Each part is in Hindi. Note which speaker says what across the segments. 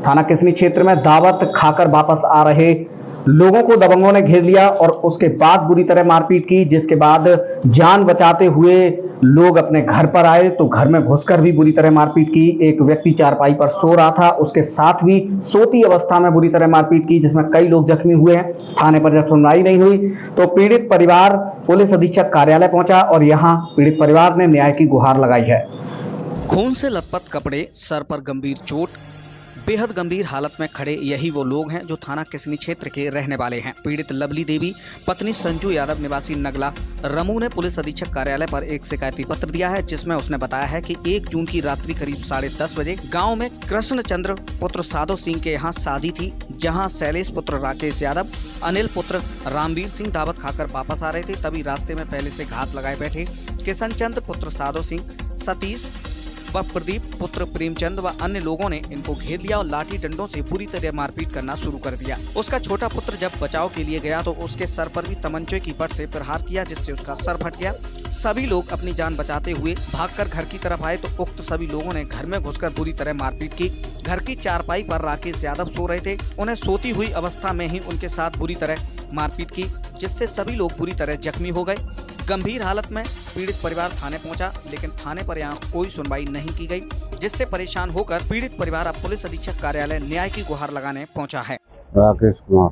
Speaker 1: थाना किसनी क्षेत्र में दावत खाकर वापस आ रहे लोगों को दबंगों ने घेर लिया और उसके बाद बुरी तरह मारपीट की, जिसके बाद जान बचाते हुए लोग अपने घर पर आए तो घर में घुसकर भी बुरी तरह मारपीट की। एक व्यक्ति चारपाई पर सो रहा था, उसके साथ भी सोती अवस्था में बुरी तरह मारपीट की, जिसमें कई लोग जख्मी हुए हैं। थाने पर जब सुनवाई नहीं हुई तो पीड़ित परिवार पुलिस अधीक्षक कार्यालय पहुंचा और यहां पीड़ित परिवार ने न्याय की गुहार लगाई है।
Speaker 2: खून से लथपथ कपड़े, सर पर गंभीर चोट, बेहद गंभीर हालत में खड़े यही वो लोग हैं जो थाना किसनी क्षेत्र के रहने वाले हैं। पीड़ित लवली देवी पत्नी संजू यादव निवासी नगला रमू ने पुलिस अधीक्षक कार्यालय पर एक शिकायती पत्र दिया है, जिसमें उसने बताया है कि 1 जून की रात्रि करीब 10:30 बजे गांव में कृष्ण चंद्र पुत्र साधो सिंह के यहाँ शादी थी, जहां शैलेश पुत्र राकेश यादव, अनिल पुत्र रामवीर सिंह दावत खाकर वापस आ रहे थे। तभी रास्ते में पहले से घात लगाए बैठे किशन चंद्र पुत्र साधो सिंह, सतीश व प्रदीप पुत्र प्रेमचंद व अन्य लोगों ने इनको घेर लिया और लाठी डंडों से बुरी तरह मारपीट करना शुरू कर दिया। उसका छोटा पुत्र जब बचाव के लिए गया तो उसके सर पर भी तमंचे की बट से प्रहार किया, जिससे उसका सर फट गया। सभी लोग अपनी जान बचाते हुए भागकर घर की तरफ आए तो उक्त सभी लोगों ने घर में घुसकर बुरी तरह मारपीट की। घर की चारपाई पर राकेश यादव सो रहे थे, उन्हें सोती हुई अवस्था में ही उनके साथ बुरी तरह मारपीट की, जिससे सभी लोग बुरी तरह जख्मी हो गए। गंभीर हालत में पीड़ित परिवार थाने पहुंचा, लेकिन थाने पर यहां कोई सुनवाई नहीं की गई, जिससे परेशान होकर पीड़ित परिवार अब पुलिस अधीक्षक कार्यालय न्याय की गुहार लगाने पहुंचा है।
Speaker 3: राकेश कुमार,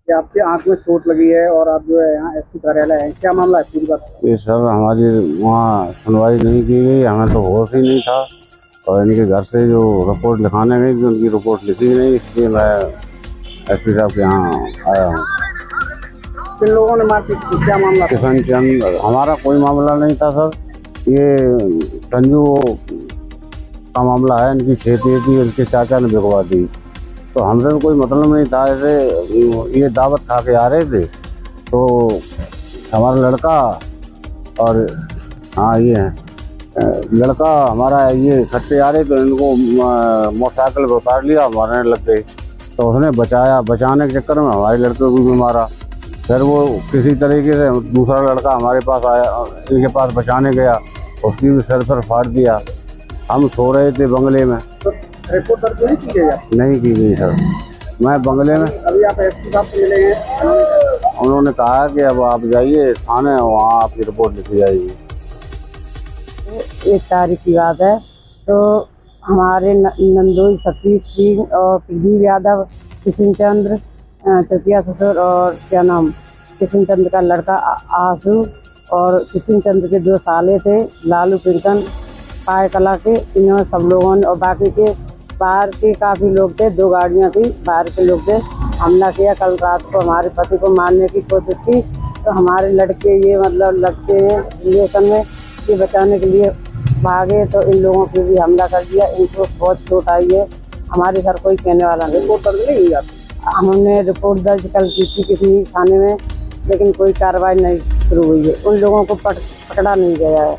Speaker 4: क्या आपके आंख में चोट लगी है और आप जो है यहाँ एसपी कार्यालय है, क्या मामला है पूरी बात?
Speaker 3: ये सर हमारी वहाँ सुनवाई नहीं की गई, हमें तो होश ही नहीं था और इनके घर से जो रिपोर्ट लिखाने गई थी उनकी रिपोर्ट लिखी नहीं, इसलिए मैं एसपी साहब के यहाँ आया हूँ।
Speaker 4: किन लोगों ने मारपीट की, क्या मामला?
Speaker 3: किशन चंद, हमारा कोई मामला नहीं था सर, ये संजू का मामला है। इनकी खेती थी, इनके चाचा ने बिकवा दी, तो हमसे तो कोई मतलब नहीं था। ऐसे ये दावत खा के आ रहे थे तो हमारा लड़का और हाँ ये है लड़का हमारा, ये इकट्ठे आ रहे तो इनको मोटरसाइकिल पर उतार लिया, मारने लग गए। तो उसने बचाने के चक्कर में हमारे लड़के को भी मारा। फिर वो किसी तरीके से दूसरा लड़का हमारे पास आया, इनके पास बचाने गया, उसकी भी सर पर फाड़ दिया। हम सो रहे थे बंगले में।
Speaker 4: तो रिपोर्ट दर्ज नहीं की गई?
Speaker 3: नहीं की गई सर, मैं बंगले में।
Speaker 4: अभी आप एसपी साहब से मिले हैं?
Speaker 3: उन्होंने कहा कि अब आप जाइए थाने, वहाँ आपकी रिपोर्ट लिखी जाएगी।
Speaker 5: 1 तारीख की बात है, तो हमारे नंदोई सतीश सिंह और प्रदीप यादव, किशन चंद्र तृतीया ससुर और क्या नाम किशन चंद्र का लड़का आशु और किशन चंद्र के 2 साले थे लालू पिंकन पाए कला के, इन्होंने सब लोगों ने और बाकी के बाहर के काफ़ी लोग थे, 2 गाड़ियाँ थी, बाहर के लोग थे। हमला किया कल रात को, हमारे पति को मारने की कोशिश की, तो हमारे लड़के ये मतलब लगते हैं रिलेशन में, ये बचाने के लिए भागे तो इन लोगों पे भी हमला कर दिया। इनको बहुत चोट आई है, हमारे घर कोई कहने वाला नहीं।
Speaker 4: रिपोर्ट दर्ज नहीं हुई आपकी?
Speaker 5: हमने रिपोर्ट दर्ज कल की थी किसी थाने में, लेकिन कोई कार्रवाई नहीं शुरू हुई है, उन लोगों को पकड़ा नहीं गया है।